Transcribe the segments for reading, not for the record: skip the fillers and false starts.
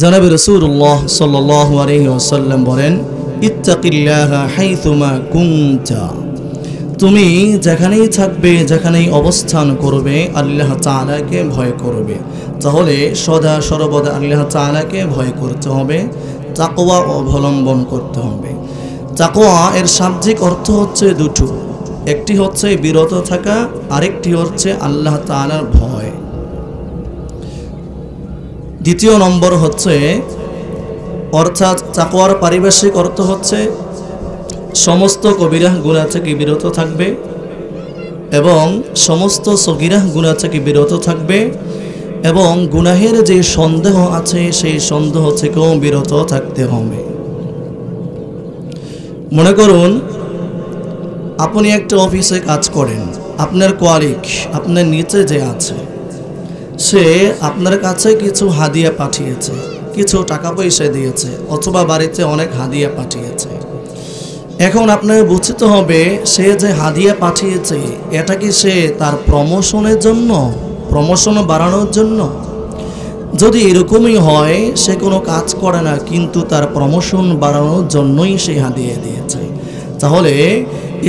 জনাবে রাসূলুল্লাহ সাল্লাল্লাহু আলাইহি ওয়াসাল্লাম বলেন, ইত্তাকিল্লাহা হাইথুমা কুনতা, তুমি যেখানেই থাকবে, যেখানেই অবস্থান করবে, আল্লাহ তাআলাকে ভয় করবে। তাহলে সদা সর্বদা আল্লাহ তাআলাকে ভয় করতে হবে, তাকওয়া অবলম্বন করতে হবে। তাকওয়া এর শাব্দিক অর্থ হচ্ছে দুটো, একটি হচ্ছে বিরত থাকা, আরেকটি হচ্ছে আল্লাহ তাআলার ভয়। দ্বিতীয় নম্বর হচ্ছে, অর্থাৎ তাকওয়ার পারিভাষিক অর্থ হচ্ছে সমস্ত কবিরাহ গুনাহ থেকে বিরত থাকবে এবং সমস্ত সগীরাহ গুনাহ থেকে বিরত থাকবে এবং গুনাহের যে সন্দেহ আছে সেই সন্দেহ থেকেও বিরত থাকতে হবে। মনে করুন আপনি একটা অফিসে কাজ করেন, আপনার কোয়ালিক আপনার নিচে যে আছে সে আপনার কাছে কিছু হাদিয়া পাঠিয়েছে, কিছু টাকা পয়সা দিয়েছে, অথবা বাড়িতে অনেক হাদিয়া পাঠিয়েছে। এখন আপনার বুঝতে হবে সে যে হাদিয়া পাঠিয়েছে এটা কি সে তার প্রমোশনের জন্য, প্রমোশন বাড়ানোর জন্য? যদি এরকমই হয় সে কোনো কাজ করে না কিন্তু তার প্রমোশন বাড়ানোর জন্যই সে হাদিয়া দিয়েছে, তাহলে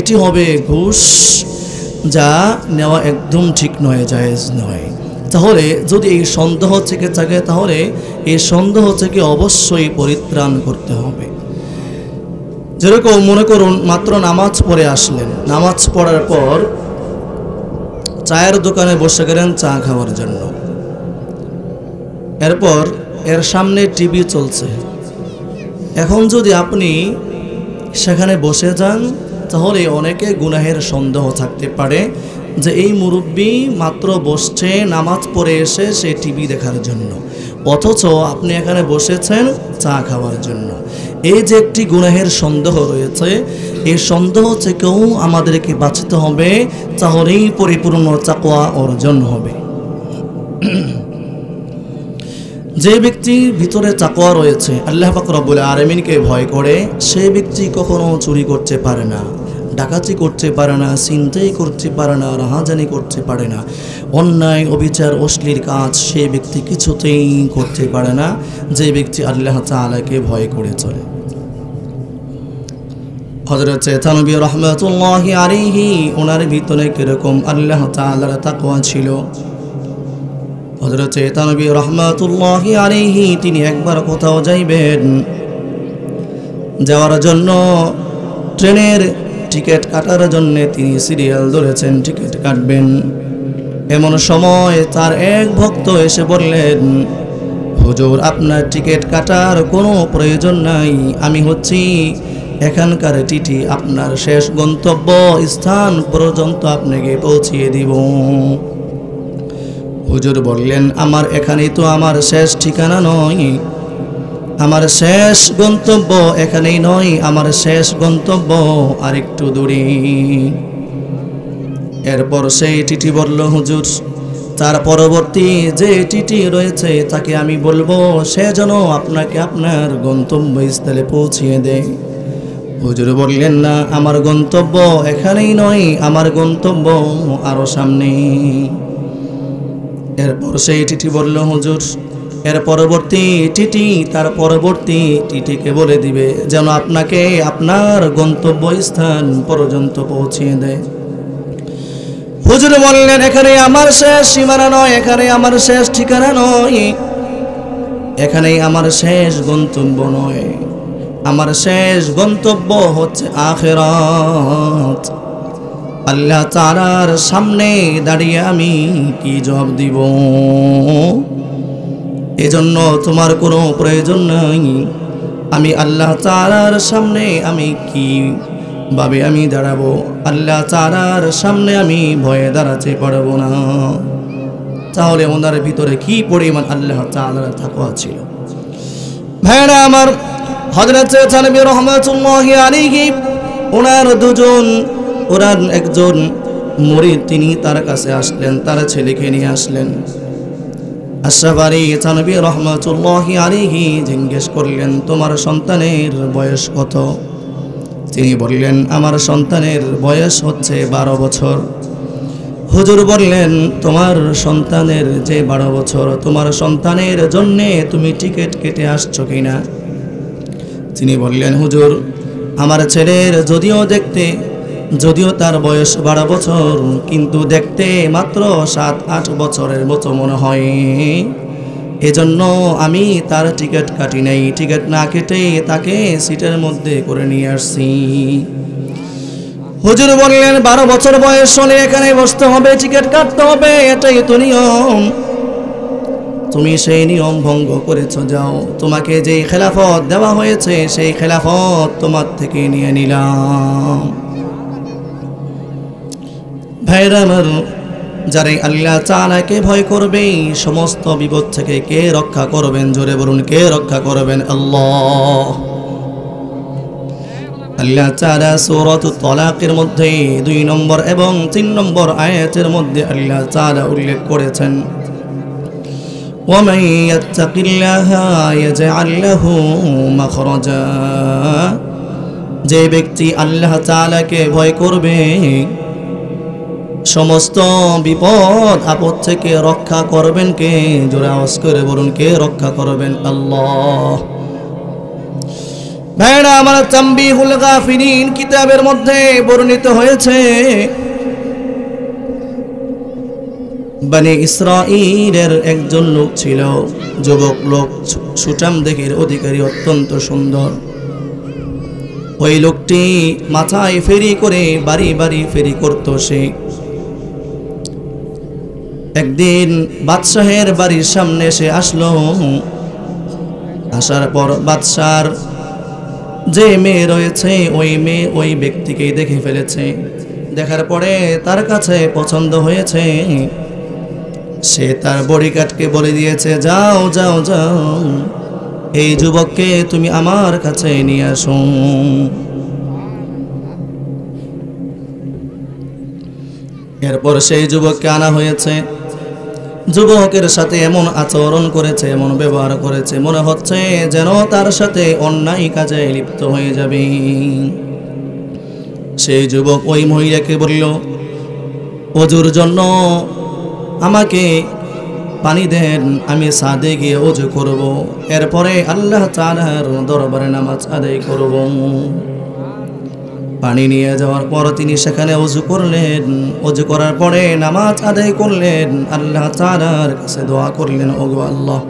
এটি হবে ঘুষ, যা নেওয়া একদম ঠিক নয়, জায়েজ নয়। তাহলে যদি এই সন্দেহ থেকে থাকে তাহলে এই সন্দেহ থেকে অবশ্যই পরিত্রাণ করতে হবে। যেরকম মনে করুন মাত্র নামাজ পড়ে আসলেন, নামাজ পড়ার পর চায়ের দোকানে বসে গেলেন চা খাওয়ার জন্য, এরপর এর সামনে টিভি চলছে। এখন যদি আপনি সেখানে বসে যান তাহলে অনেকে গুনাহের সন্দেহ থাকতে পারে যে এই মুরব্বী মাত্র বসছে নামাজ পড়ে এসে সে টিভি দেখার জন্য, অথচ আপনি এখানে বসেছেন চা খাওয়ার জন্য। এই যে একটি গুনাহের সন্দেহ রয়েছে, এই সন্দেহ থেকেও আমাদেরকে বাঁচতে হবে, তাহলেই পরিপূর্ণ তাকওয়া অর্জন হবে। যে ব্যক্তির ভিতরে তাকওয়া রয়েছে, আল্লাহ পাক রব্বুল আলামিনকে ভয় করে, সেই ব্যক্তি কখনো চুরি করতে পারে না, ডাকাতি করতে পারে না, ছিনতাই করতে পারে না, রাহাজানি করতে পারে না, অন্যায় অবিচার অশ্লীল কাজ সেই ব্যক্তি কিছুতেই করতে পারে না, যে ব্যক্তি আল্লাহ তাআলাকে ভয় করে চলে। হযরত থানবী রাহমাতুল্লাহি আলাইহি ওনার ভিতরে কিরকম আল্লাহ তাআলার তাকওয়া ছিল। হযরত থানবী রাহমাতুল্লাহি আলাইহি তিনি একবার কোথাও যাইবেন, যাওয়ার জন্য ট্রেনের টিকিট কাটার জন্য তিনি সিরিয়াল ধরেছেন, টিকিট কাটবেন। এমন সময় তার এক ভক্ত এসে বললেন, হুজুর আপনার টিকিট কাটার কোনো প্রয়োজন নাই, আমি হচ্ছি এখানকার টিটি, আপনার শেষ গন্তব্য স্থান পর্যন্ত আপনাকে পৌঁছিয়ে দিব। হুজুর বললেন, আমার এখানেই তো আমার শেষ ঠিকানা নয়, আমার শেষ গন্তব্য এখানেই নয়, আমার শেষ গন্তব্য আরেকটু দূরে। এরপর সেই টিটি বলল, হুজুর তার পরবর্তী যে টিটি রয়েছে তাকে আমি বলবো সে যেন আপনাকে আপনার গন্তব্যস্থলে পৌঁছিয়ে দেয়। হুজুর বললেন, না, আমার গন্তব্য এখানেই নয়, আমার গন্তব্য আরো সামনে। এরপর সেই টিটি বলল, হুজুর এর পরবর্তী টিটি তার পরবর্তী টিটিকে বলে দিবে যেন আপনাকে আপনার গন্তব্যস্থান পর্যন্ত পৌঁছিয়ে দেয়। হুজুর বললেন, এখানে আমার শেষ সীমানা নয়, এখানে আমার শেষ ঠিকানা নয়, এখানেই আমার শেষ গন্তব্য নয়, আমার শেষ গন্তব্য হচ্ছে আখিরাত। আল্লাহ তাআলার সামনে দাঁড়িয়ে আমি কি জবাব দিব? এজন্য তোমার কোনো প্রয়োজন নাই, আমি আল্লাহ তাআলার সামনে আমি কি ভাবে আমি দাঁড়াবো? আল্লাহ তাআলার সামনে আমি ভয়ে দাঁড়াতে পারবো না। তাহলে ওনার ভিতরে কি পরিমাণ আল্লাহ তাআলার তাকওয়া ছিল। ভাইরা আমার, হযরত থানবী রাহমাতুল্লাহি আলাইহি ওনার দুজন, ওনার একজন মুরিদ তিনি তার কাছে আসলেন, তার ছেলেকে নিয়ে আসলেন। আশরাফী থানবী রাহমাতুল্লাহি আলাইহি জিজ্ঞেস করলেন, তোমার সন্তানের বয়স কত? তিনি বললেন, আমার সন্তানের বয়স হচ্ছে 12 বছর। হুজুর বললেন, তোমার সন্তানের যে 12 বছর, তোমার সন্তানের জন্যে তুমি টিকিট কেটে আসছো কিনা? তিনি বললেন, হুজুর, আমার ছেলের যদিও তার বয়স 12 বছর, কিন্তু দেখতে মাত্র 7-8 বছরের মতো মনে হয়, এজন্য আমি তার টিকিট কাটি নাই। টিকিট না কেটে তাকে সিটের মধ্যে করে নিয়ে আসছি। হুজুর বললেন, 12 বছর বয়স হলে এখানে বসতে হবে, টিকিট কাটতে হবে, এটাই তো নিয়ম। তুমি সেই নিয়ম ভঙ্গ করেছো, যাও, তোমাকে যে খেলাফত দেওয়া হয়েছে সেই খেলাফত তোমার থেকে নিয়ে নিলাম। ভাইরা আমার, যারা আল্লাহ তাআলাকে ভয় করবে, সমস্ত বিপদ থেকে কে রক্ষা করবেন? জোরে বলুন, কে রক্ষা করবেন? আল্লাহ। আল্লাহ তাআলা সূরাতুত তালাকের মধ্যে 2 নম্বর এবং 3 নম্বর আয়াতের মধ্যে আল্লাহ তাআলা উল্লেখ করেছেন, وَمَن يَتَّقِ اللَّهَ يَجْعَل لَّهُ مَخْرَجًا। যে ব্যক্তি আল্লাহ তাআলাকে ভয় করবে, সমস্ত বিপদ আপদ থেকে রক্ষা করবেন কে? জোরে আওয়াজ করে বলুন, কে রক্ষা করবেন? আল্লাহ। ভাইরা আমার, তানবীহুল গাফিলিন কিতাবের মধ্যে বর্ণিত হয়েছে, বনি ইসরাঈলের একজন লোক ছিল, যুবক লোক, সুঠাম দেহের অধিকারী, অত্যন্ত সুন্দর। ওই লোকটি মাথায় ফেরি করে বাড়ি বাড়ি ফেরি করত। সে একদিন বাদশাহের বাড়ির সামনে সে আসলো। আসার পর বাদশার যে মেয়ে রয়েছে, ওই মেয়ে ওই ব্যক্তিকে দেখে ফেলেছে। দেখার পরে তার কাছে পছন্দ হয়েছে। সে তার বডিগার্ডকে বলে দিয়েছে, যাও যাও যাও, এই যুবককে তুমি আমার কাছে নিয়ে আসো। এরপর সেই যুবককে আনা হয়েছে। যুবকের সাথে এমন আচরণ করেছে, এমন ব্যবহার করেছে, মনে হচ্ছে যেন তার সাথে অন্যায় কাজে লিপ্ত হয়ে যাবে। সেই যুবক ওই মহিলাকে বলল, ওযুর জন্য আমাকে পানি দেন, আমি ছাদে গিয়ে ওযু করব, এরপরে আল্লাহ তাআলার দরবারে নামাজ আদায় করব। পানি নিয়ে যাওয়ার পর তিনি সেখানে ওযু করলেন। ওযু করার পরে নামাজ আদায় করলেন, আল্লাহ তাআলার কাছে দোয়া করলেন, ওগো আল্লাহ,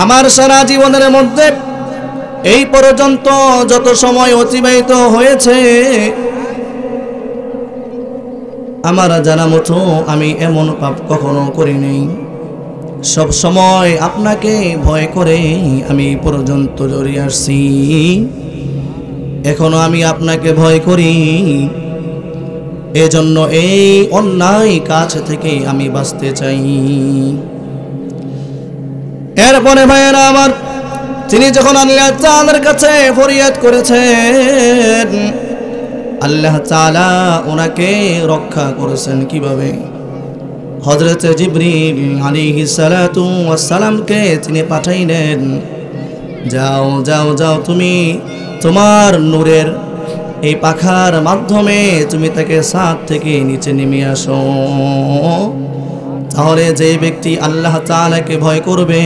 আমার সারা জীবনের মধ্যে এই পর্যন্ত যত সময় অতিবাহিত হয়েছে, আমার জানা মতো আমি এমন পাপ কখনো করিনি। সব সময় আপনাকে ভয় করে আমি পর্যন্ত জড়িয়ে আসছি। এখনো আমি আপনাকে ভয় করি, এজন্য এই অন্যায় কাজ থেকে আমি বাঁচতে চাই। এরপরে ভাইয়েরা আমার, তিনি যখন আল্লাহ তাআলার কাছে ফরিয়াদ করেছেন, আল্লাহ তাআলা ওনাকে রক্ষা করেছেন কিভাবে? হযরত জিবরিল আলাইহিস সালাতু ওয়াস সালামকে তিনি পাঠাইলেন, যাও যাও যাও, তুমি তোমার নূরের এই পাখার মাধ্যমে তুমি তাকে ছাদ থেকে নিচে নেমে আসো। তাহলে যে ব্যক্তি আল্লাহ তাআলাকে ভয় করবে,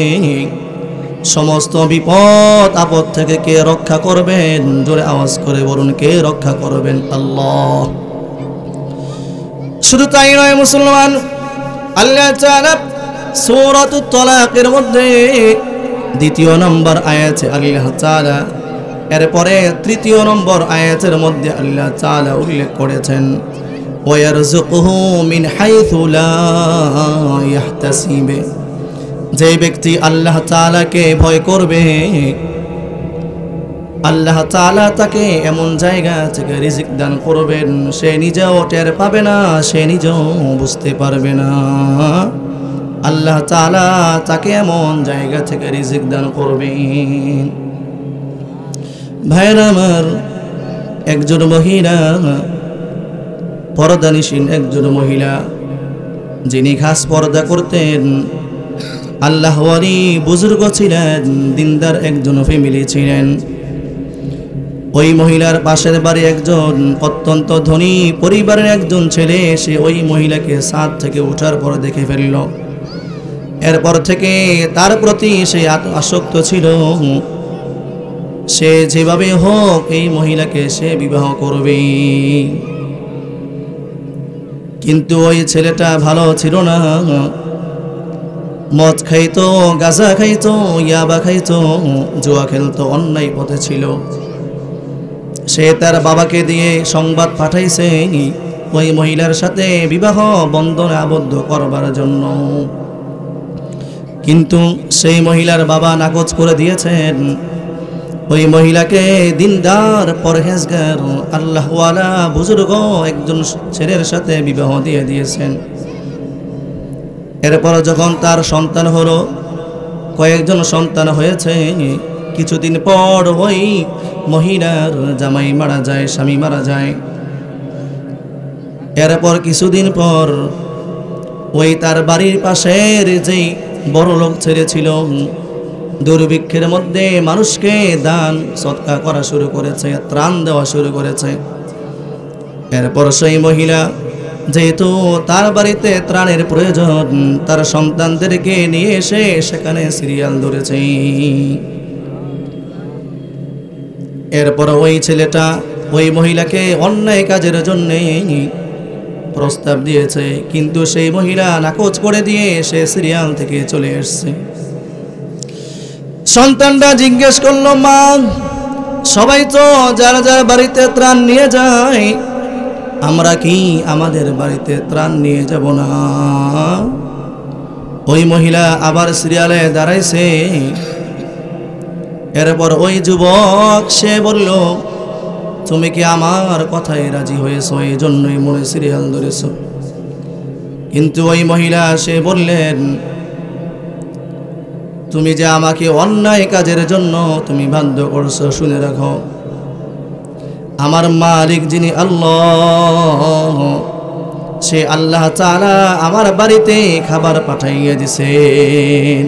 সমস্ত বিপদ আপদ থেকে কে রক্ষা করবেন? জোরে আওয়াজ করে বলুন, কে রক্ষা করবেন? আল্লাহ। শুধু তাই নয় মুসলমান, আল্লাহ তাআলা সূরাতুত তালাকের মধ্যে 2 নম্বর আয়াতে আল্লাহ তাআলা, এরপরে 3 নম্বর আয়াতের মধ্যে আল্লাহ তাআলা উল্লেখ করেছেন, ওয়ারযুকুহু মিন হাইথু লা ইয়াহতাসিব। যে ব্যক্তি আল্লাহ তাআলাকে ভয় করবে, আল্লাহ তাআলা তাকে এমন জায়গা থেকে রিজিক দান করবেন, সে নিজেও টের পাবে না, সে নিজেও বুঝতে পারবে না। আল্লাহ তাআলা তাকে এমন জায়গা থেকে রিজিক দান করবেন। ভাইরা আমার, একজন মহিলা, পর্দানিশীন একজন মহিলা, যিনি খাস পর্দা করতেন, আল্লাহওয়ালি বুজুর্গ ছিলেন, দিনদার একজন ফ্যামিলি ছিলেন। ওই মহিলার পাশের বাড়ি একজন অত্যন্ত ধনী পরিবারের একজন ছেলে এসে ওই মহিলাকে ছাদ থেকে ওঠার পর দেখে ফেলল। এরপর থেকে তার প্রতি সে আসক্ত ছিল, সে যেভাবে হোক এই মহিলাকে সে বিবাহ করবে। কিন্তু ওই ছেলেটা ভালো ছিল না, মদ খাইতো, গাঁজা খাইতো, ইয়াবা খাইতো, জুয়া খেলতো, অন্যায় পথে ছিল। সে তার বাবাকে দিয়ে সংবাদ পাঠাইছে ওই মহিলার সাথে বিবাহ বন্ধনে আবদ্ধ করবার জন্য। কিন্তু সেই মহিলার বাবা নাকচ করে দিয়েছেন। ওই মহিলাকে দিনদার পরহেজগার আল্লাহওয়ালা বুজুর্গ একজন ছেলের সাথে বিবাহ দিয়ে দিয়েছেন। এরপর যখন তার সন্তান হলো, কয়েকজন সন্তান হয়েছে, কিছুদিন পর ওই মহিলার জামাই মারা যায়, স্বামী মারা যায়। এরপর কিছুদিন পর ওই তার বাড়ির পাশের যেই বড় লোক ছেলে ছিল, দুর্ভিক্ষের মধ্যে মানুষকে দান সৎকা করা শুরু করেছে, ত্রাণ দেওয়া শুরু করেছে। এরপর সেই মহিলা যেহেতু তার বাড়িতে ত্রাণের প্রয়োজন, তার সন্তানদেরকে নিয়ে এসে সেখানে সিরিয়াল ধরেছে। এরপর ওই ছেলেটা ওই মহিলাকে অন্যায় কাজের জন্য প্রস্তাব দিয়েছে, কিন্তু সেই মহিলা নাকচ করে দিয়ে সে সিরিয়াল থেকে চলে এসছে। সন্তানটা জিজ্ঞেস করলো, মা, সবাই তো যার যার বাড়িতে ত্রাণ নিয়ে যায়, আমরা কি আমাদের বাড়িতে ত্রাণ নিয়ে যাব না? ওই মহিলা আবার সিরিয়ালে দাঁড়াইছে। এরপর ওই যুবক সে বলল, তুমি কি আমার কথায় রাজি হয়েছ, এই জন্যই মনে সিরিয়াল ধরেছ? কিন্তু ওই মহিলা সে বললেন, তুমি যে আমাকে অন্যায় কাজের জন্য তুমি বাধ্য করছো, শুনে রাখো, আমার মালিক যিনি আল্লাহ, সে আল্লাহ তাআলা আমার বাড়িতে খাবার পাঠাইয়া দিছেন।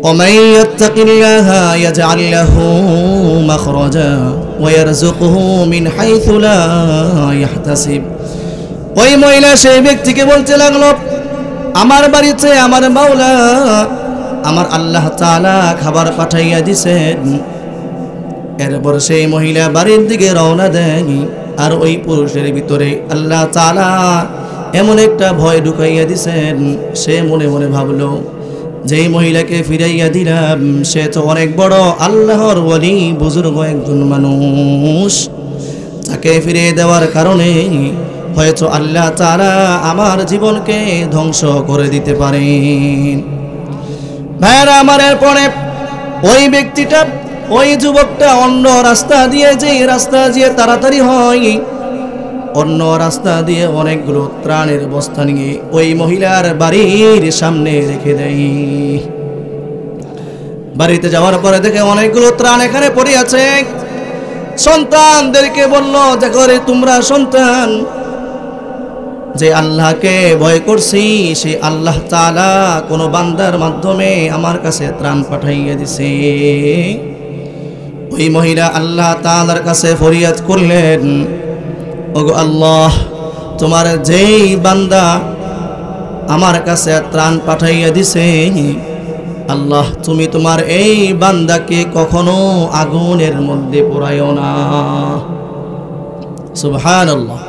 ومن يتق الله يجعل له مخرجا ويرزقه من حيث لا يحتسب। ওই মহিলা সেই ব্যক্তিকে বলতে লাগলো, আমার বাড়িতে আমার মাওলা আমার আল্লাহ তাআলা খাবার পাঠাইয়া দিছেন। এরপর সেই মহিলা বাড়ির দিকে রওনা দেয়, আর ওই পুরুষের ভিতরে আল্লাহ তাআলা এমন একটা ভয় ঢুকাইয়া দিছেন, সে মনে মনে ভাবলো, যেই মহিলাকে ফিরাইয়া দিলাম সে তো অনেক বড় আল্লাহর ওয়ালি বুজুর্গ একজন মানুষ, তাকে ফিরিয়ে দেওয়ার কারণে হয়তো আল্লাহ তাআলা আমার জীবনকে ধ্বংস করে দিতে পারেন। ভাইরা আমার, এরপরে ওই ব্যক্তিটা, ওই যুবকটা অন্য রাস্তা দিয়ে, যে রাস্তা দিয়ে তাড়াতাড়ি হয়, অন্য রাস্তা দিয়ে অনেকগুলো ত্রাণের বস্তা নিয়ে ওই মহিলার বাড়ির সামনে রেখে দেয়। বাড়িতে যাওয়ার পরে দেখে অনেকগুলো ত্রাণ এখানে পড়ে আছে। সন্তানদেরকে বলল, দেখো রে তোমরা সন্তান, যে আল্লাহকে ভয় করছি সে আল্লাহ তাআলা কোন বান্দার মাধ্যমে আমার কাছে ত্রাণ পাঠাইয়া দিছে। ওই মহিলা আল্লাহ তাআলার কাছে ফরিয়াদ করলেন, ওগো আল্লাহ, তোমার যেই বান্দা আমার কাছে ত্রাণ পাঠাইয়া দিছে, আল্লাহ তুমি তোমার এই বান্দাকে কখনো আগুনের মধ্যে পোড়াইও না। সুবহানাল্লাহ।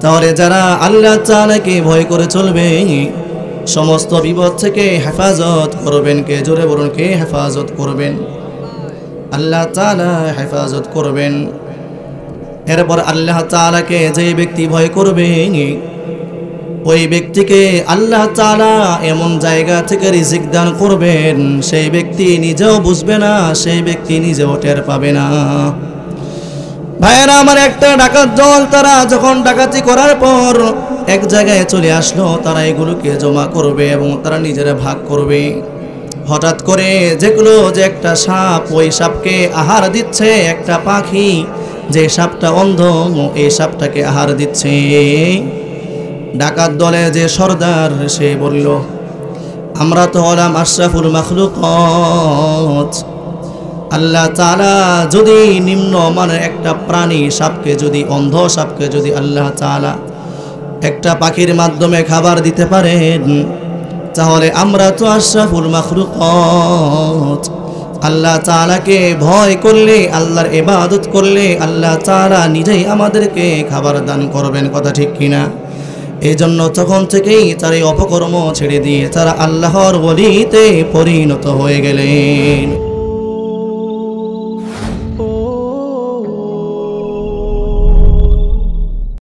তাহলে যারা আল্লাহ তাআলাকে ভয় করে চলবে, সমস্ত বিপদ থেকে হেফাজত করবেন কে? জোরে বলুন, কে হেফাজত করবেন? আল্লাহ তাআলা হেফাজত করবেন। এরপর আল্লাহ তাআলাকে যে ব্যক্তি ভয় করবে, ওই ব্যক্তিকে আল্লাহ তাআলা এমন জায়গা থেকে রিজিক দান করবেন, সেই ব্যক্তি নিজেও বুঝবে না, সেই ব্যক্তি নিজেও টের পাবে না। ভাইয়েরা আমার, একটা ডাকাত দল তারা যখন ডাকাতি করার পর এক জায়গায় চলে আসলো, তারা এগুলোকে জমা করবে এবং তারা নিজেরা ভাগ করবে। হঠাৎ করে যেগুলো যে একটা সাপ, ওই সাপকে আহার দিচ্ছে একটা পাখি, যে সাপটা অন্ধ, এই সাপটাকে আহার দিচ্ছে। ডাকাত দলে যে সর্দার সে বলল, আমরা তো হলাম আশরাফুল মাখলুকাত, আল্লাহ তাআলা যদি নিম্নমানের একটা প্রাণী সাপকে যদি অন্ধ সাপকে যদি আল্লাহ তাআলা একটা পাখির মাধ্যমে খাবার দিতে পারেন, তাহলে আমরা তো আশরাফুল মাখলুকাত। আল্লাহ তাআলাকে ভয় করলে, আল্লাহর ইবাদত করলে আল্লাহ তাআলা নিজেই আমাদেরকে খাবার দান করবেন। কথা ঠিক কিনা? এই জন্য তখন থেকেই তারা এই অপকর্ম ছেড়ে দিয়ে তারা আল্লাহর ওলিতে পরিণত হয়ে গেলেন।